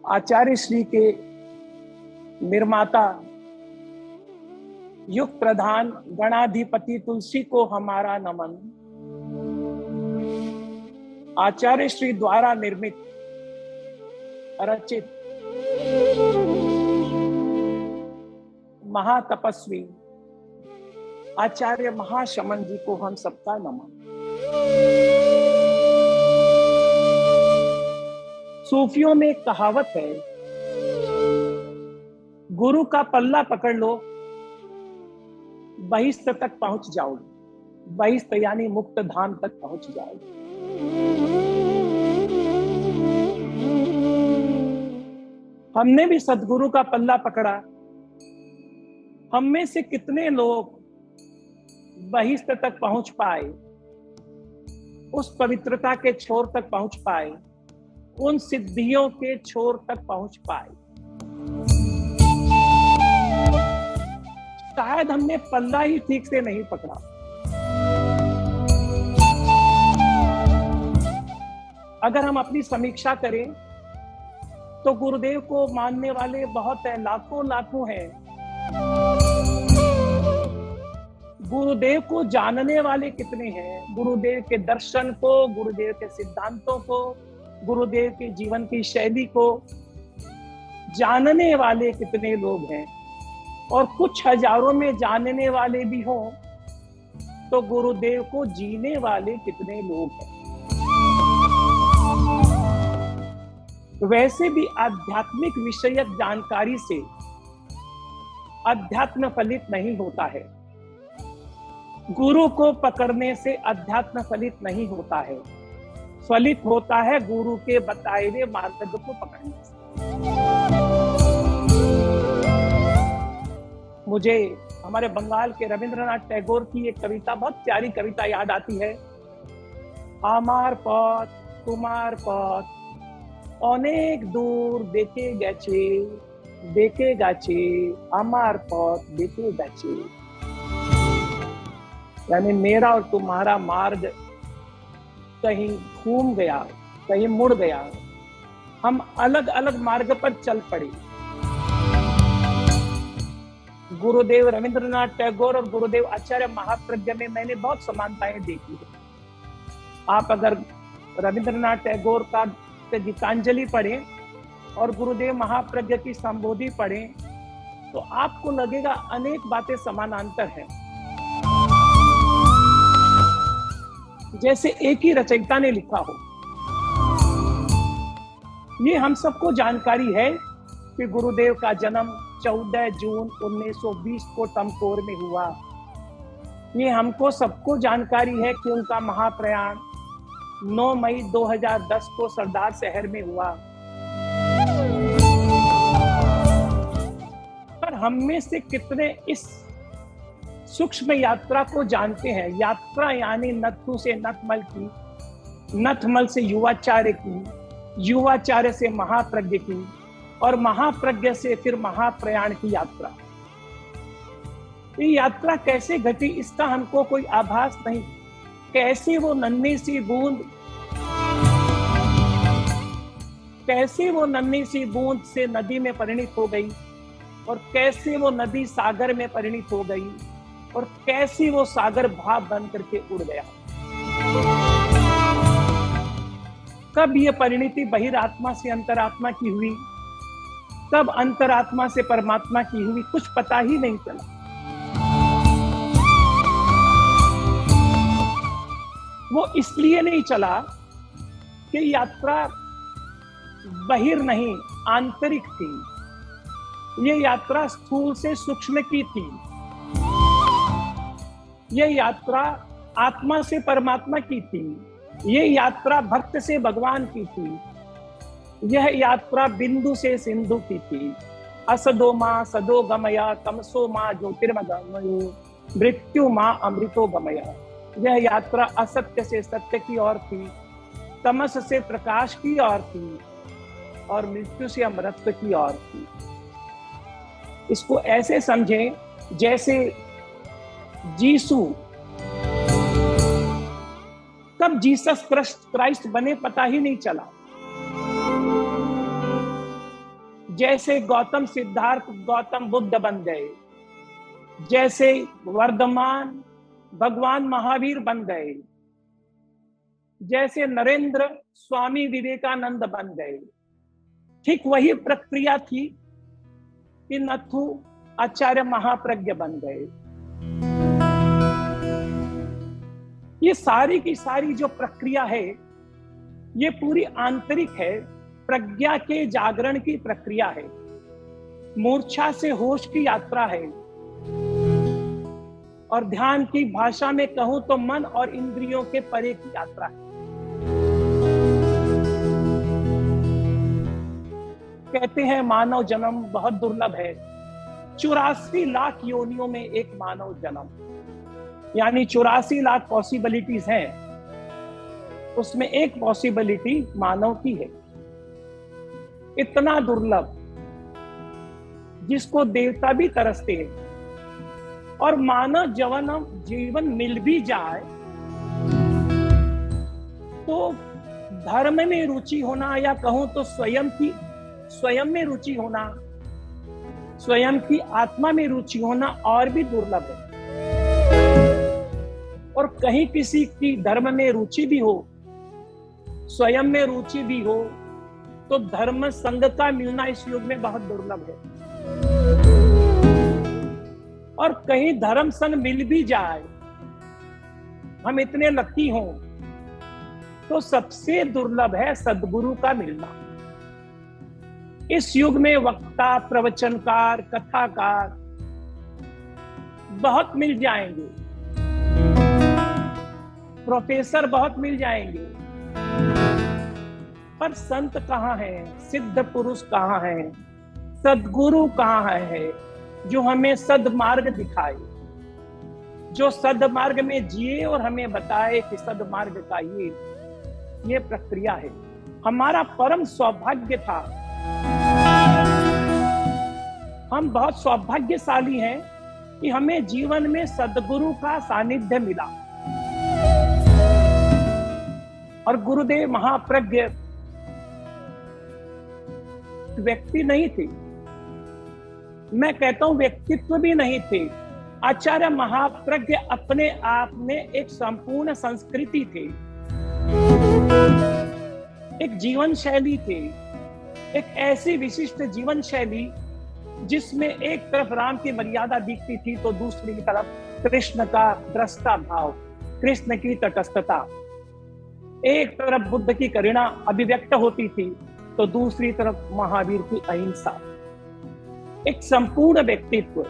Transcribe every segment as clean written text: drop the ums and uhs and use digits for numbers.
आचार्य श्री के निर्माता युग प्रधान गणाधिपति तुलसी को हमारा नमन। आचार्य श्री द्वारा निर्मित रचित महातपस्वी आचार्य महाशमन जी को हम सबका नमन। सूफियों में एक कहावत है, गुरु का पल्ला पकड़ लो बहिष्ठ तक पहुंच जाओगे। बहिष्ठ यानी मुक्त धाम तक पहुंच जाओगे। हमने भी सद्गुरु का पल्ला पकड़ा। हम में से कितने लोग बहिष्ठ तक पहुंच पाए, उस पवित्रता के छोर तक पहुंच पाए, उन सिद्धियों के छोर तक पहुंच पाए। शायद हमने पल्ला ही ठीक से नहीं पकड़ा। अगर हम अपनी समीक्षा करें तो गुरुदेव को मानने वाले बहुत हैं, लाखों लाखों हैं। गुरुदेव को जानने वाले कितने हैं? गुरुदेव के दर्शन को, गुरुदेव के सिद्धांतों को, गुरुदेव के जीवन की शैली को जानने वाले कितने लोग हैं? और कुछ हजारों में जानने वाले भी हों तो गुरुदेव को जीने वाले कितने लोग हैं? वैसे भी आध्यात्मिक विषयक जानकारी से अध्यात्म फलित नहीं होता है। गुरु को पकड़ने से अध्यात्म फलित नहीं होता है। फलित होता है गुरु के बताए हुए मार्ग को पकड़ने से। मुझे हमारे बंगाल के रविंद्रनाथ टैगोर की एक कविता, बहुत प्यारी कविता याद आती है। आमार पथ तुम्हार पथ अनेक दूर देखे गेछे आमार पथ देखे गेछे। यानी मेरा और तुम्हारा मार्ग कहीं घूम गया, कहीं मुड़ गया। हम अलग अलग मार्ग पर चल पड़े। गुरुदेव रविंद्रनाथ टैगोर और गुरुदेव आचार्य महाप्रज्ञ में मैंने बहुत समानताएं देखी है। आप अगर रविंद्रनाथ टैगोर का गीतांजलि पढ़ें और गुरुदेव महाप्रज्ञ की संबोधि पढ़ें तो आपको लगेगा अनेक बातें समानांतर हैं। जैसे एक ही रचयिता ने लिखा हो। ये हम सबको जानकारी है कि गुरुदेव का जन्म 14 जून 1920 को टमकोर में हुआ। ये हमको सबको जानकारी है कि उनका महाप्रयाण 9 मई 2010 को सरदार शहर में हुआ। पर हम में से कितने इस सूक्ष्म यात्रा को जानते हैं? यात्रा यानी नथु से नथमल की, नथमल से युवाचार्य की, युवाचार्य से महाप्रज्ञ की और महाप्रज्ञ से फिर महाप्रयाण की यात्रा। ये यात्रा कैसे घटी इसका हमको कोई आभास नहीं। कैसे वो नन्ही सी बूंद से नदी में परिणित हो गई और कैसे वो नदी सागर में परिणित हो गई और कैसी वो सागर भाप बन करके उड़ गया। कब ये परिणति बहिरात्मा से अंतरात्मा की हुई, कब अंतरात्मा से परमात्मा की हुई, कुछ पता ही नहीं चला। वो इसलिए नहीं चला कि यात्रा बहिर नहीं आंतरिक थी। ये यात्रा स्थूल से सूक्ष्म की थी। ये यात्रा आत्मा से परमात्मा की थी। ये यात्रा भक्त से भगवान की थी। यह यात्रा बिंदु से सिंधु की थी। असदो मां सदो गमया तमसो मां ज्योतिर्मय मृत्यु मां अमृतो गमया। यह यात्रा असत्य से सत्य की ओर थी, तमस से प्रकाश की ओर थी और मृत्यु से अमरत्व की ओर थी। इसको ऐसे समझें जैसे जीसू कब जीसस क्राइस्ट बने पता ही नहीं चला। जैसे गौतम सिद्धार्थ गौतम बुद्ध बन गए, जैसे वर्धमान भगवान महावीर बन गए, जैसे नरेंद्र स्वामी विवेकानंद बन गए, ठीक वही प्रक्रिया थी कि नथु आचार्य महाप्रज्ञ बन गए। ये सारी की सारी जो प्रक्रिया है, ये पूरी आंतरिक है, प्रज्ञा के जागरण की प्रक्रिया है, मूर्छा से होश की यात्रा है, और ध्यान की भाषा में कहूं तो मन और इंद्रियों के परे की यात्रा है। कहते हैं मानव जन्म बहुत दुर्लभ है, 84 लाख योनियों में एक मानव जन्म, यानी 84 लाख पॉसिबिलिटीज हैं, उसमें एक पॉसिबिलिटी मानव की है। इतना दुर्लभ जिसको देवता भी तरसते हैं। और मानव जीवन मिल भी जाए तो धर्म में रुचि होना, या कहूं तो स्वयं में रुचि होना, स्वयं की आत्मा में रुचि होना और भी दुर्लभ है। और कहीं किसी की धर्म में रुचि भी हो, स्वयं में रुचि भी हो, तो धर्म संग का मिलना इस युग में बहुत दुर्लभ है। और कहीं धर्म संग मिल भी जाए, हम इतने लकी हों, तो सबसे दुर्लभ है सद्गुरु का मिलना। इस युग में वक्ता, प्रवचनकार, कथाकार बहुत मिल जाएंगे, प्रोफेसर बहुत मिल जाएंगे, पर संत कहाँ है, सिद्ध पुरुष कहाँ है, सद्गुरु कहाँ है जो हमें सद्मार्ग दिखाए, जो सद्मार्ग में जिए और हमें बताए कि सद्मार्ग का ये प्रक्रिया है। हमारा परम सौभाग्य था, हम बहुत सौभाग्यशाली हैं कि हमें जीवन में सद्गुरु का सानिध्य मिला। और गुरुदेव महाप्रज्ञ व्यक्ति नहीं थे, मैं कहता हूं व्यक्तित्व भी नहीं थे। आचार्य महाप्रज्ञ अपने आप में एक संपूर्ण संस्कृति थे, एक जीवन शैली थे, एक ऐसी विशिष्ट जीवन शैली जिसमें एक तरफ राम की मर्यादा दिखती थी तो दूसरी तरफ कृष्ण का दृष्टा भाव, कृष्ण की तटस्थता। एक तरफ बुद्ध की करुणा अभिव्यक्त होती थी तो दूसरी तरफ महावीर की अहिंसा। एक संपूर्ण व्यक्तित्व,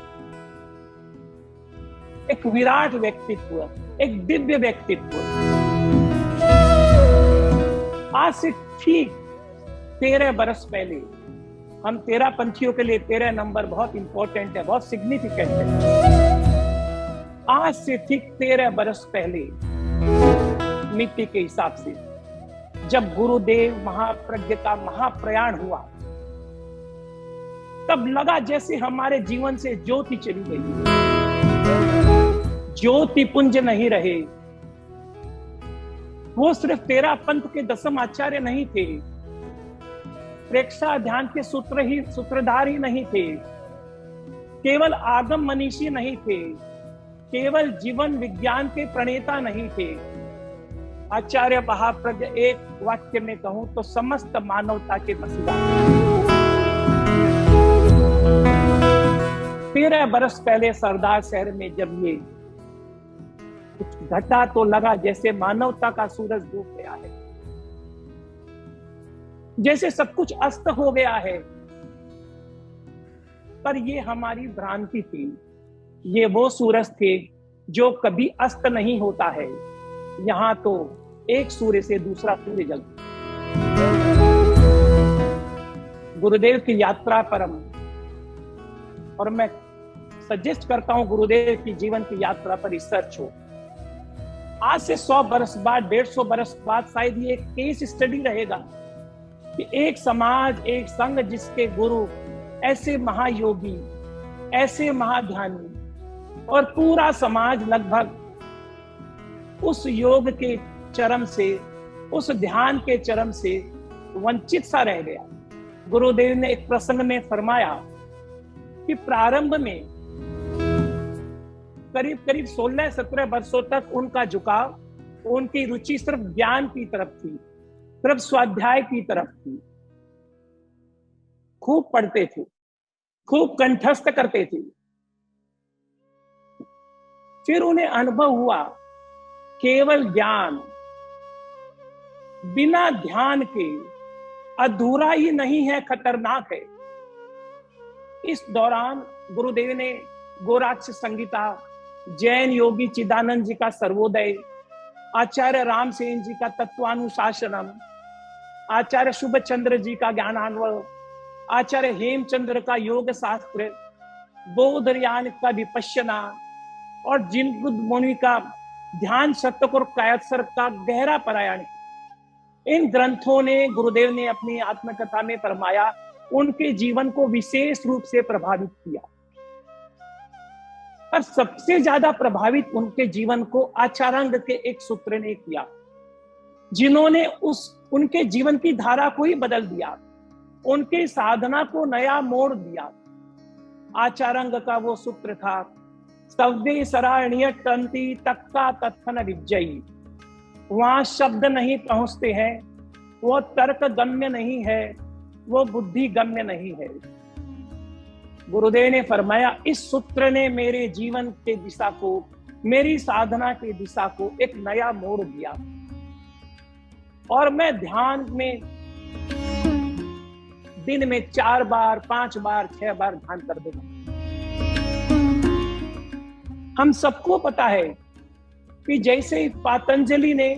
एक विराट व्यक्तित्व, एक दिव्य व्यक्तित्व। आज से ठीक 13 बरस पहले, हम 13 पंथियों के लिए 13 नंबर बहुत इंपॉर्टेंट है, बहुत सिग्निफिकेंट है। आज से ठीक 13 बरस पहले मिट्टी के हिसाब से, जब गुरुदेव महाप्रज्ञ का महाप्रयाण हुआ, तब लगा जैसे हमारे जीवन से ज्योति चली गई, ज्योति पुंज नहीं रहे। वो सिर्फ 13 पंथ के 10 आचार्य नहीं थे, प्रेक्षा ध्यान के सूत्रधार ही नहीं थे, केवल आगम मनीषी नहीं थे, केवल जीवन विज्ञान के प्रणेता नहीं थे। आचार्य महाप्रज्ञ एक वाक्य में कहूं तो समस्त मानवता के मसीहा। 13 बरस पहले सरदार शहर में जब ये कुछ घटा तो लगा जैसे मानवता का सूरज डूब गया है, जैसे सब कुछ अस्त हो गया है। पर ये हमारी भ्रांति थी, ये वो सूरज थे जो कभी अस्त नहीं होता है। यहां तो एक सूर्य से दूसरा सूर्य जलता। गुरुदेव की यात्रा परम, और मैं सजेस्ट करता हूं गुरुदेव की जीवन की यात्रा पर रिसर्च हो। आज से 100 बरस बाद, 150 बरस बाद शायद ये एक केस स्टडी रहेगा कि एक समाज, एक संघ जिसके गुरु ऐसे महायोगी, ऐसे महाध्यानी, और पूरा समाज लगभग उस योग के चरम से, उस ध्यान के चरम से वंचित सा रह गया। गुरुदेव ने एक प्रसंग में फरमाया कि प्रारंभ में करीब करीब 16-17 वर्षों तक उनका झुकाव, उनकी रुचि सिर्फ ज्ञान की तरफ थी, सिर्फ स्वाध्याय की तरफ थी। खूब पढ़ते थे, खूब कंठस्थ करते थे। फिर उन्हें अनुभव हुआ केवल ज्ञान बिना ध्यान के अधूरा ही नहीं है, खतरनाक है। इस दौरान गुरुदेव ने गोराक्ष संगीता, जैन योगी चिदानंद जी का सर्वोदय, आचार्य रामसेन जी का तत्वानुशासनम, आचार्य शुभचंद्र जी का ज्ञानान्वय, आचार्य हेमचंद्र का योग शास्त्र, बोधयान का विपश्यना और जिनबुद्ध मुनि का ध्यान शतक और कायत्सर का गहरा पारायण, इन ग्रंथों ने गुरुदेव ने अपनी आत्मकथा में फरमाया उनके जीवन को विशेष रूप से प्रभावित किया। और सबसे ज्यादा प्रभावित उनके जीवन को आचारांग के एक सूत्र ने किया, जिन्होंने उनके जीवन की धारा को ही बदल दिया, उनके साधना को नया मोड़ दिया। आचारांग का वो सूत्र था, सव्ये सराण्य तंती तक्का तत्थन विजयी। वहां शब्द नहीं पहुंचते हैं, वो तर्क गम्य नहीं है, वो बुद्धि गम्य नहीं है। गुरुदेव ने फरमाया इस सूत्र ने मेरे जीवन के दिशा को, मेरी साधना की दिशा को एक नया मोड़ दिया और मैं ध्यान में दिन में 4 बार, 5 बार, 6 बार ध्यान कर दूंगा। हम सबको पता है कि जैसे पतंजलि ने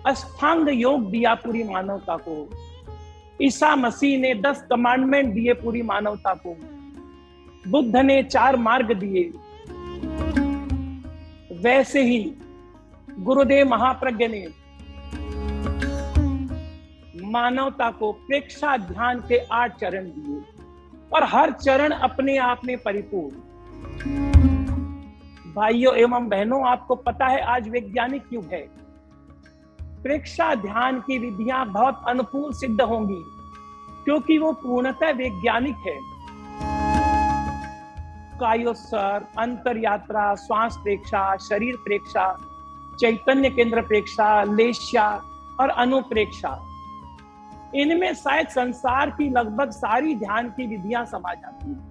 अष्टांग योग दिया पूरी मानवता को, ईसा मसीह ने 10 कमांडमेंट दिए पूरी मानवता को, बुद्ध ने 4 मार्ग दिए, वैसे ही गुरुदेव महाप्रज्ञ ने मानवता को प्रेक्षा ध्यान के 8 चरण दिए और हर चरण अपने आप में परिपूर्ण। भाइयों एवं बहनों, आपको पता है आज वैज्ञानिक युग है, प्रेक्षा ध्यान की विधियां बहुत अनुकूल सिद्ध होंगी क्योंकि वो पूर्णतः वैज्ञानिक है। कायोत्सर्ग, अंतर यात्रा, श्वास प्रेक्षा, शरीर प्रेक्षा, चैतन्य केंद्र प्रेक्षा, लेश्या और अनुप्रेक्षा, इनमें शायद संसार की लगभग सारी ध्यान की विधियां समा जाती हैं।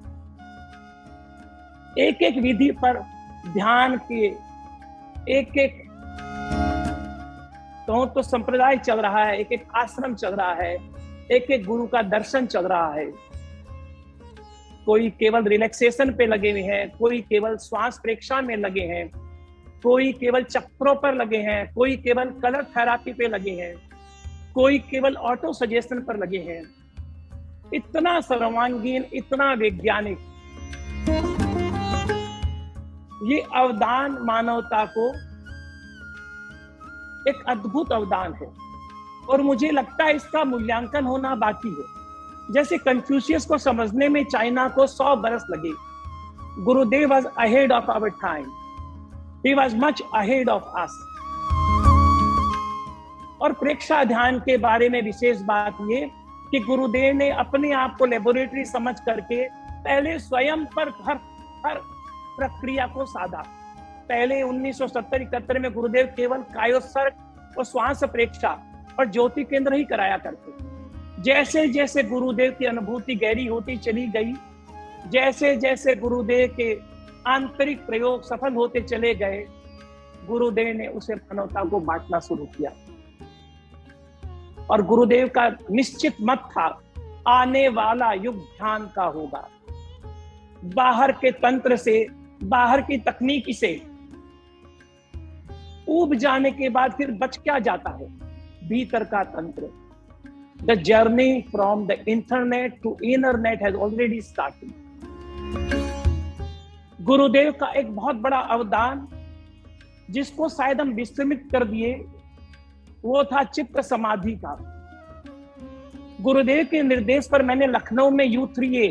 एक एक विधि पर ध्यान के एक एक तो संप्रदाय चल रहा है, एक एक आश्रम चल रहा है, एक एक गुरु का दर्शन चल रहा है। कोई केवल रिलैक्सेशन पे लगे हुए हैं, कोई केवल श्वास प्रेक्षा में लगे हैं, कोई केवल चक्रों पर लगे हैं, कोई केवल कलर थेरापी पे लगे हैं, कोई केवल ऑटो सजेशन पर लगे हैं। इतना सर्वांगीण, इतना वैज्ञानिक ये अवदान मानवता को एक अद्भुत अवदान है और मुझे लगता है इसका मूल्यांकन होना बाकी है। जैसे कन्फ्यूशियस को समझने में चाइना को 100 बरस लगे, Gurudev was ahead of our time, he was much ahead of us. और प्रेक्षा ध्यान के बारे में विशेष बात ये कि गुरुदेव ने अपने आप को लेबोरेटरी समझ करके पहले स्वयं पर हर प्रक्रिया को साधा। पहले 1970-71 में गुरुदेव केवल कायोत्सर्ग और श्वास प्रेक्षा और ज्योति केंद्र ही कराया करते। जैसे जैसे गुरुदेव की अनुभूति गहरी होती चली गई, जैसे जैसे गुरुदेव के आंतरिक प्रयोग सफल होते चले गए, गुरुदेव ने उसे मानवता को बांटना शुरू किया। और गुरुदेव का निश्चित मत था, आने वाला युग ध्यान का होगा। बाहर के तंत्र से, बाहर की तकनीकी से ऊब जाने के बाद फिर बच क्या जाता है? भीतर का तंत्र। The journey from the internet to inner net has already started. Gurudev का एक बहुत बड़ा अवदान जिसको शायद हम विस्मृत कर दिए, वो था चित्त समाधि का। गुरुदेव के निर्देश पर मैंने लखनऊ में U3A,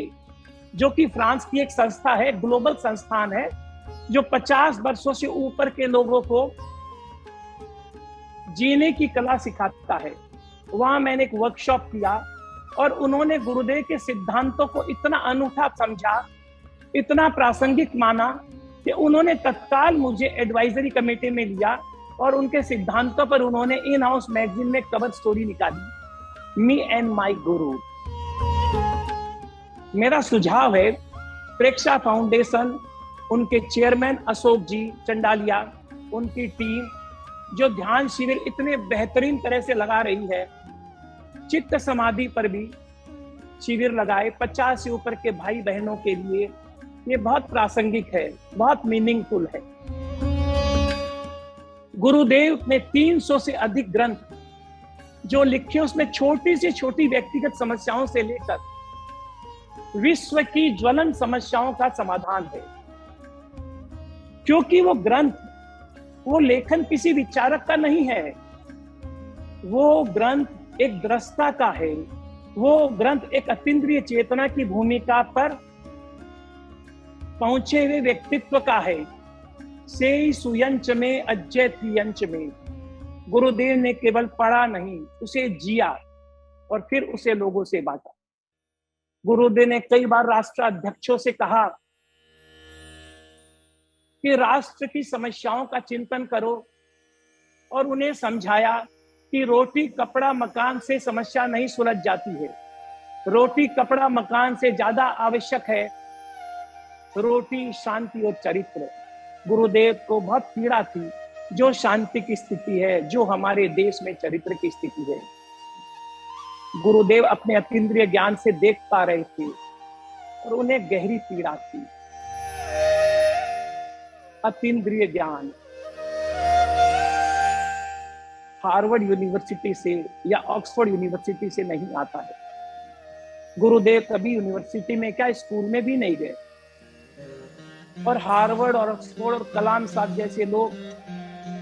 जो कि फ्रांस की एक संस्था है, ग्लोबल संस्थान है, जो 50 वर्षों से ऊपर के लोगों को जीने की कला सिखाता है। वहां मैंने एक वर्कशॉप किया और उन्होंने गुरुदेव के सिद्धांतों को इतना अनूठा समझा, इतना प्रासंगिक माना कि उन्होंने तत्काल मुझे एडवाइजरी कमेटी में लिया और उनके सिद्धांतों पर उन्होंने इन हाउस मैगजीन में कवर स्टोरी निकाली, मी एंड माय गुरु। मेरा सुझाव है प्रेक्षा फाउंडेशन, उनके चेयरमैन अशोक जी चंडालिया, उनकी टीम जो ध्यान शिविर इतने बेहतरीन तरह से लगा रही है, चित्त समाधि पर भी शिविर लगाए 50 से ऊपर के भाई बहनों के लिए, ये बहुत प्रासंगिक है, बहुत मीनिंगफुल है। गुरुदेव ने 300 से अधिक ग्रंथ जो लिखे, उसमें छोटी से छोटी व्यक्तिगत समस्याओं से लेकर विश्व की ज्वलन समस्याओं का समाधान है। क्योंकि वो ग्रंथ, वो लेखन किसी विचारक का नहीं है, वो ग्रंथ एक दृष्टा का है, वो ग्रंथ एक अतीन्द्रिय चेतना की भूमिका पर पहुंचे हुए व्यक्तित्व का है। से सुयंच में अज्जय त्रियंच में, गुरुदेव ने केवल पढ़ा नहीं, उसे जिया और फिर उसे लोगों से बांटा। गुरुदेव ने कई बार राष्ट्राध्यक्षों से कहा कि राष्ट्र की समस्याओं का चिंतन करो और उन्हें समझाया कि रोटी कपड़ा मकान से समस्या नहीं सुलझ जाती है। रोटी कपड़ा मकान से ज्यादा आवश्यक है रोटी, शांति और चरित्र। गुरुदेव को बहुत पीड़ा थी जो शांति की स्थिति है, जो हमारे देश में चरित्र की स्थिति है। गुरुदेव अपने अतीन्द्रिय ज्ञान से देख पा रहे थे और उन्हें गहरी पीड़ा थी। अतीन्द्रिय ज्ञान हार्वर्ड यूनिवर्सिटी से या ऑक्सफोर्ड यूनिवर्सिटी से नहीं आता है। गुरुदेव कभी यूनिवर्सिटी में क्या, स्कूल में भी नहीं गए। और हार्वर्ड और ऑक्सफोर्ड और कलाम साहब जैसे लोग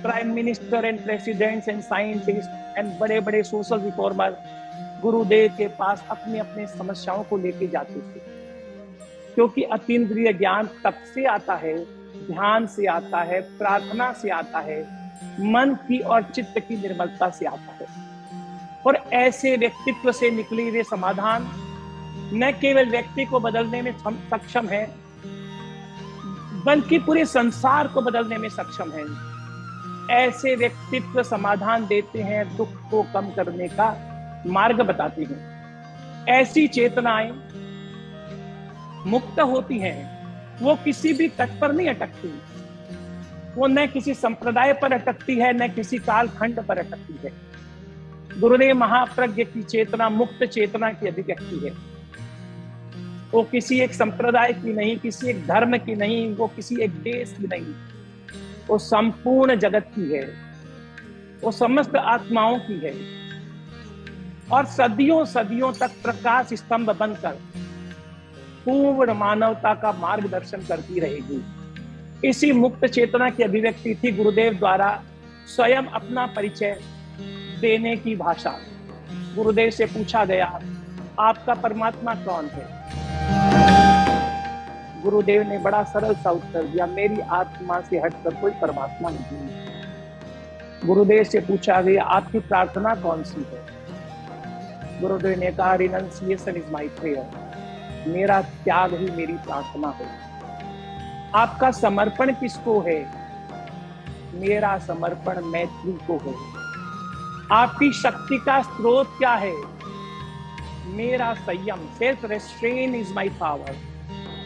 prime minister and presidents and scientist and बड़े बड़े सोशल रिफॉर्मर गुरुदेव के पास अपने अपने समस्याओं को लेके जाते थे। क्योंकि अतीन्द्रिय ज्ञान तप से आता है, ध्यान से आता है, प्रार्थना से आता है, मन की और चित्त की निर्मलता से आता है। और ऐसे व्यक्तित्व से निकले हुए समाधान न केवल व्यक्ति को बदलने में सक्षम है, बल्कि पूरे संसार को बदलने में सक्षम है। ऐसे व्यक्तित्व समाधान देते हैं, दुख को कम करने का मार्ग बताते हैं। ऐसी चेतनाएं मुक्त होती हैं, वो किसी भी तट पर नहीं अटकती, वो न किसी संप्रदाय पर अटकती है, न किसी कालखंड पर अटकती है। गुरुदेव महाप्रज्ञ की चेतना मुक्त चेतना की अभिव्यक्ति है। वो किसी एक संप्रदाय की नहीं, किसी एक धर्म की नहीं, वो किसी एक देश की नहीं, वो संपूर्ण जगत की है, वो समस्त आत्माओं की है और सदियों सदियों तक प्रकाश स्तंभ बनकर पूर्ण मानवता का मार्गदर्शन करती रहेगी। इसी मुक्त चेतना की अभिव्यक्ति थी गुरुदेव द्वारा स्वयं अपना परिचय देने की भाषा। गुरुदेव से पूछा गया, आपका परमात्मा कौन है? गुरुदेव ने बड़ा सरल सा उत्तर दिया, मेरी आत्मा से हटकर कोई परमात्मा नहीं है। गुरुदेव से पूछा गया, आपकी प्रार्थना कौन सी है? गुरुदेव ने कहा, रिनंसिएशन इज माय प्रेयर, मेरा त्याग ही मेरी प्रार्थना है। आपका समर्पण किसको है? मेरा समर्पण मैत्री को है। आपकी शक्ति का स्रोत क्या है? मेरा संयम, self restrain is my power,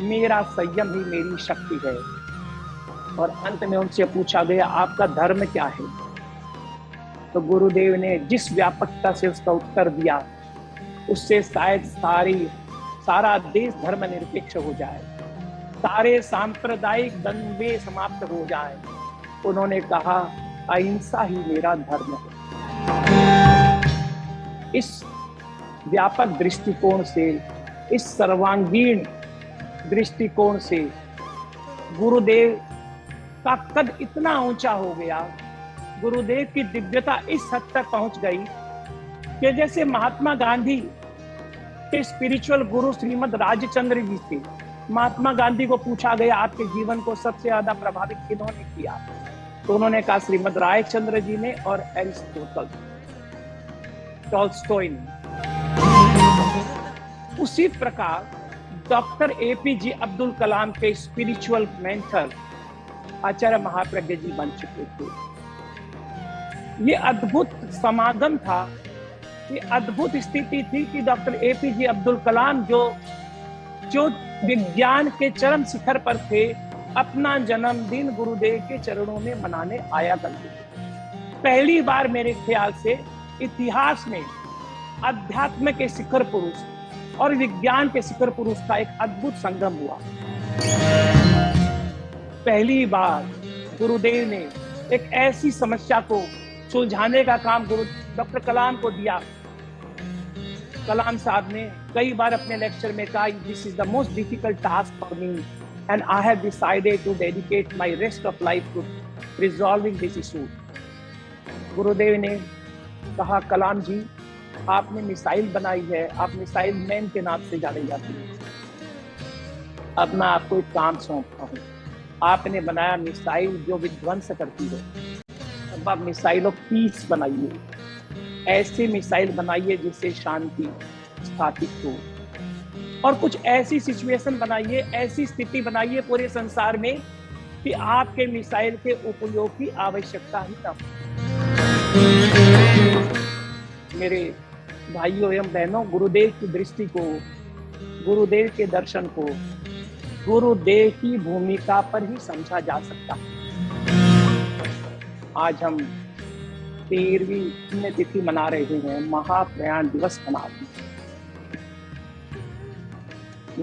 मेरा संयम ही मेरी शक्ति है। और अंत में उनसे पूछा गया, आपका धर्म क्या है? तो गुरुदेव ने जिस व्यापकता से उसका उत्तर दिया, उससे शायद सारा देश धर्मनिरपेक्ष हो जाए, सारे सांप्रदायिक द्वंद्व समाप्त हो जाए। उन्होंने कहा, अहिंसा ही मेरा धर्म है। इस व्यापक दृष्टिकोण से, इस सर्वांगीण दृष्टिकोण से गुरुदेव का कद इतना ऊंचा हो गया, गुरुदेव की दिव्यता इस हद तक पहुंच गई कि जैसे महात्मा गांधी के स्पिरिचुअल गुरु श्रीमद राजचंद्र जी थे। महात्मा गांधी को पूछा गया, आपके जीवन को सबसे ज्यादा प्रभावित किन्होंने किया? तो उन्होंने कहा श्रीमद रायचंद्र जी ने और एरिस्टोटल, टॉल्स्टॉय ने। उसी प्रकार डॉक्टर एपीजे अब्दुल कलाम के स्पिरिचुअल मेंटर आचार्य महाप्रज्ञ जी बन चुके थे। ये अद्भुत समागम था, ये अद्भुत स्थिति थी कि डॉक्टर एपीजे अब्दुल कलाम जो जो विज्ञान के चरम शिखर पर थे, अपना जन्मदिन गुरुदेव के चरणों में मनाने आया करते थे। पहली बार मेरे ख्याल से इतिहास में अध्यात्म के शिखर पुरुष और विज्ञान के शिखर पुरुष का एक अद्भुत संगम हुआ। पहली बार गुरुदेव ने एक ऐसी समस्या को सुलझाने का काम गुरु डॉक्टर कलाम को दिया। कलाम साहब ने कई बार अपने लेक्चर में कहा, this is the most difficult task for me and I have decided to dedicate my rest of life to resolving this issue. Gurudev ने कहा, कलाम जी आपने मिसाइल बनाई है, आप मिसाइल मैन के नाम से जाने जाती हैं। अब मैं आपको एक काम सौंपता हूँ, आपने बनाया मिसाइल जो विध्वंस करती है, अब आप मिसाइल ऑफ पीस बनाइए, ऐसे मिसाइल बनाइए जिससे शांति स्थापित हो, और कुछ ऐसी सिचुएशन बनाइए, ऐसी स्थिति बनाइए पूरे संसार में कि आपके मिसाइल के उपयोग की आवश्यकता ही न हो। मेरे भाइयों एवं बहनों, गुरुदेव की दृष्टि को, गुरुदेव के दर्शन को गुरुदेव की भूमिका पर ही समझा जा सकता है। आज हम 13वीं पुण्यतिथि मना रहे हैं, महाप्रयाण दिवस मना रहे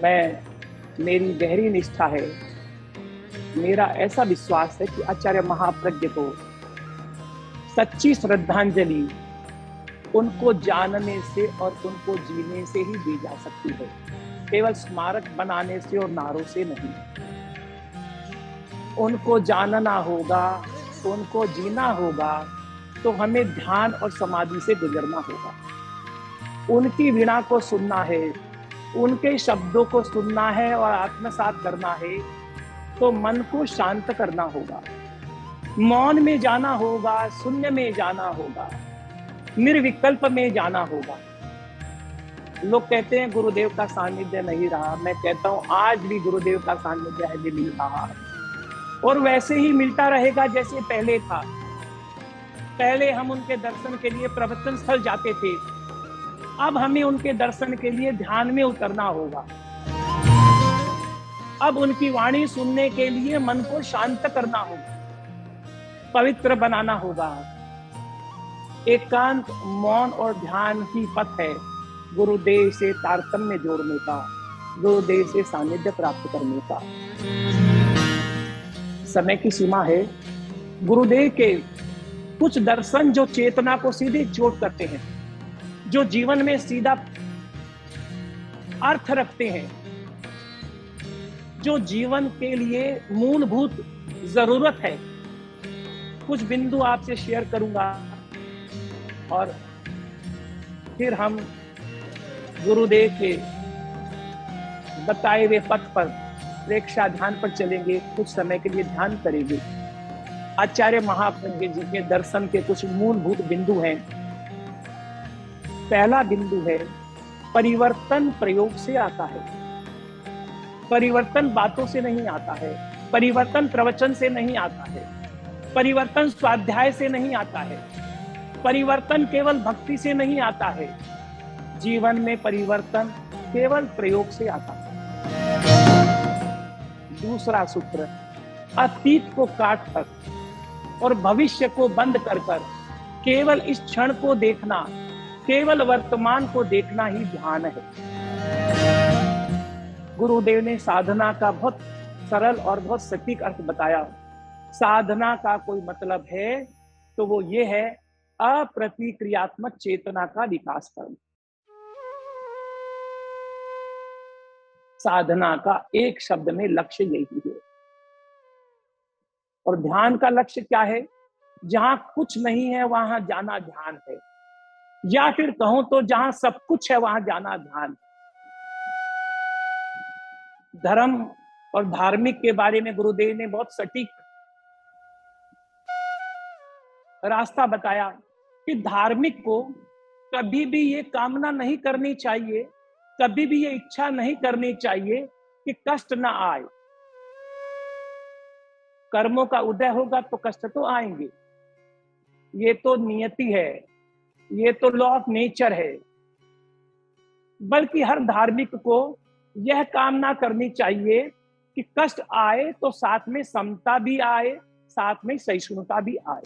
हैं। मेरी गहरी निष्ठा है, मेरा ऐसा विश्वास है कि आचार्य महाप्रज्ञ को सच्ची श्रद्धांजलि उनको जानने से और उनको जीने से ही दी जा सकती है, केवल स्मारक बनाने से और नारों से नहीं। उनको जानना होगा, उनको जीना होगा, तो हमें ध्यान और समाधि से गुजरना होगा। उनकी वीणा को सुनना है, उनके शब्दों को सुनना है और आत्मसात करना है, तो मन को शांत करना होगा, मौन में जाना होगा, शून्य में जाना होगा, निर्विकल्प में जाना होगा। लोग कहते हैं गुरुदेव का सानिध्य नहीं रहा, मैं कहता हूं आज भी गुरुदेव का सानिध्य है, मिल रहा और वैसे ही मिलता रहेगा जैसे पहले था। पहले हम उनके दर्शन के लिए प्रवचन स्थल जाते थे, अब हमें उनके दर्शन के लिए ध्यान में उतरना होगा। अब उनकी वाणी सुनने के लिए मन को शांत करना होगा, पवित्र बनाना होगा। एकांत, मौन और ध्यान ही पथ है गुरुदेव से तारतम्य जोड़ने का, गुरुदेव से सानिध्य प्राप्त करने का। समय की सीमा है। गुरुदेव के कुछ दर्शन जो चेतना को सीधे चोट करते हैं, जो जीवन में सीधा अर्थ रखते हैं, जो जीवन के लिए मूलभूत जरूरत है, कुछ बिंदु आपसे शेयर करूंगा और फिर हम गुरुदेव के बताए हुए पथ पर प्रेक्षा ध्यान पर चलेंगे, कुछ समय के लिए ध्यान करेंगे। आचार्य महाप्रज्ञ जी के दर्शन के कुछ मूलभूत बिंदु हैं। पहला बिंदु है, परिवर्तन प्रयोग से आता है। परिवर्तन बातों से नहीं आता है, परिवर्तन प्रवचन से नहीं आता है, परिवर्तन स्वाध्याय से नहीं आता है, परिवर्तन केवल भक्ति से नहीं आता है। जीवन में परिवर्तन केवल प्रयोग से आता है। दूसरा सूत्र, अतीत को काट कर और भविष्य को बंद कर कर केवल इस क्षण को देखना, केवल वर्तमान को देखना ही ध्यान है। गुरुदेव ने साधना का बहुत सरल और बहुत सटीक अर्थ बताया। साधना का कोई मतलब है तो वो ये है, अप्रतिक्रियात्मक चेतना का विकास करना। साधना का एक शब्द में लक्ष्य यही है। और ध्यान का लक्ष्य क्या है? जहां कुछ नहीं है वहां जाना ध्यान है, या फिर कहूं तो जहां सब कुछ है वहां जाना ध्यान है। धर्म और धार्मिक के बारे में गुरुदेव ने बहुत सटीक रास्ता बताया कि धार्मिक को कभी भी ये कामना नहीं करनी चाहिए, कभी भी ये इच्छा नहीं करनी चाहिए कि कष्ट ना आए। कर्मों का उदय होगा तो कष्ट तो आएंगे, ये तो नियति है, ये तो लॉ ऑफ नेचर है। बल्कि हर धार्मिक को यह कामना करनी चाहिए कि कष्ट आए तो साथ में समता भी आए, साथ में सहिष्णुता भी आए।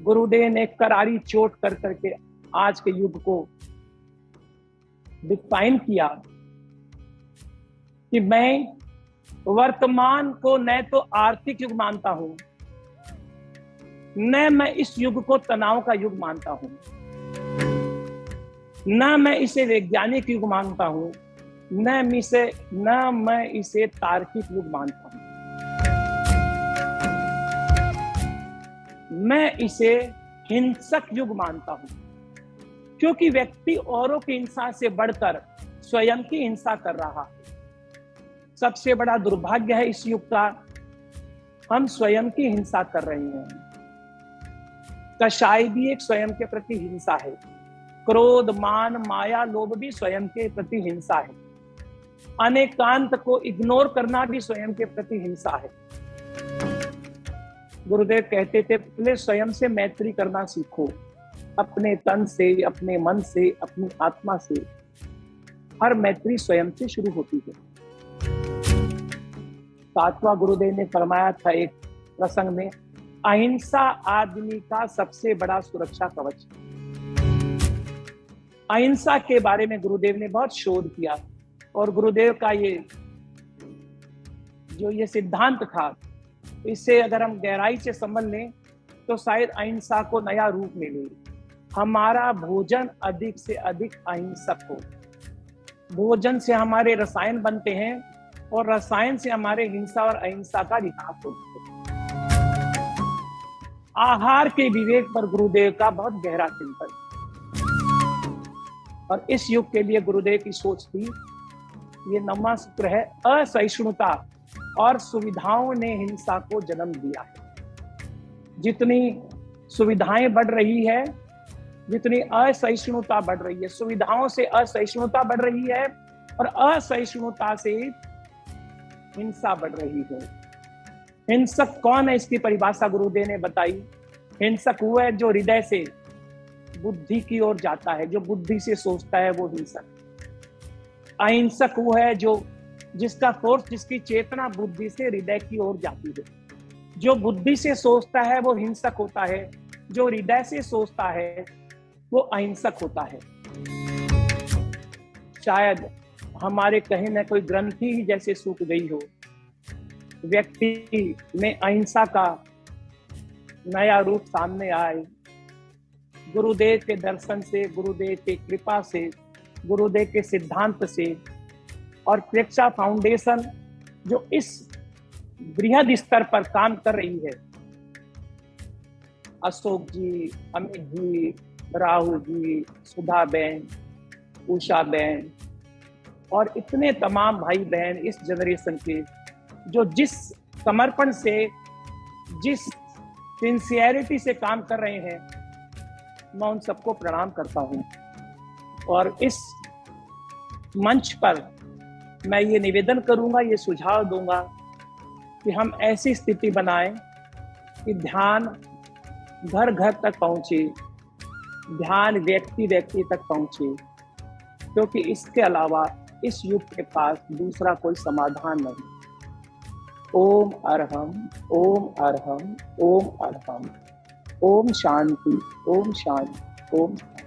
गुरुदेव ने करारी चोट कर करके आज के युग को डिफाइन किया कि मैं वर्तमान को न तो आर्थिक युग मानता हूं, न मैं इस युग को तनाव का युग मानता हूं, न मैं इसे वैज्ञानिक युग मानता हूं, न मैं इसे तार्किक युग मानता हूं। मैं इसे हिंसक युग मानता हूं, क्योंकि व्यक्ति औरों की हिंसा से बढ़कर स्वयं की हिंसा कर रहा है। सबसे बड़ा दुर्भाग्य है इस युग का, हम स्वयं की हिंसा कर रहे हैं। कषाय भी एक स्वयं के प्रति हिंसा है, क्रोध, मान, माया, लोभ भी स्वयं के प्रति हिंसा है, अनेकांत को इग्नोर करना भी स्वयं के प्रति हिंसा है। गुरुदेव कहते थे पहले स्वयं से मैत्री करना सीखो, अपने तन से, अपने मन से, अपनी आत्मा से। हर मैत्री स्वयं से शुरू होती है। सातवां गुरुदेव ने फरमाया था एक प्रसंग में, अहिंसा आदमी का सबसे बड़ा सुरक्षा कवच। अहिंसा के बारे में गुरुदेव ने बहुत शोध किया और गुरुदेव का ये सिद्धांत था, इससे अगर हम गहराई से समझ लें तो शायद अहिंसा को नया रूप मिले। हमारा भोजन अधिक से अधिक अहिंसक हो। भोजन से हमारे रसायन बनते हैं और रसायन से हमारे हिंसा और अहिंसा का विकास होता है। आहार के विवेक पर गुरुदेव का बहुत गहरा चिंतन, और इस युग के लिए गुरुदेव की सोच थी, ये 9वां सूत्र है, असहिष्णुता और सुविधाओं ने हिंसा को जन्म दिया है। जितनी सुविधाएं बढ़ रही है, जितनी असहिष्णुता बढ़ रही है, सुविधाओं से असहिष्णुता बढ़ रही है और असहिष्णुता से हिंसा बढ़ रही है। हिंसक कौन है, इसकी परिभाषा गुरुदेव ने बताई। हिंसक वो है जो हृदय से बुद्धि की ओर जाता है, जो बुद्धि से सोचता है, वो हिंसक। अहिंसक वो है जो जिसका फोर्स, जिसकी चेतना बुद्धि से हृदय की ओर जाती है। जो बुद्धि से सोचता है वो हिंसक होता है, जो हृदय से सोचता है वो अहिंसक होता है। शायद हमारे कहीं न कोई ग्रंथि ही जैसे सूख गई हो, व्यक्ति में अहिंसा का नया रूप सामने आए। गुरुदेव के दर्शन से, गुरुदेव के कृपा से, गुरुदेव के सिद्धांत से और प्रेक्षा फाउंडेशन जो इस बृहद स्तर पर काम कर रही है, अशोक जी, अमित जी, राहुल जी, सुधा बहन, उषा बहन और इतने तमाम भाई बहन इस जनरेशन के, जो जिस समर्पण से, जिस सिंसियरिटी से काम कर रहे हैं, मैं उन सबको प्रणाम करता हूं। और इस मंच पर मैं ये निवेदन करूंगा, ये सुझाव दूंगा कि हम ऐसी स्थिति बनाएं कि ध्यान घर घर तक पहुंचे, ध्यान व्यक्ति व्यक्ति तक पहुंचे, क्योंकि इसके अलावा इस युग के पास दूसरा कोई समाधान नहीं। ओम अरहम, ओम अरहम, ओम अरहम, ओम शांति, ओम शांति, ओम शांति।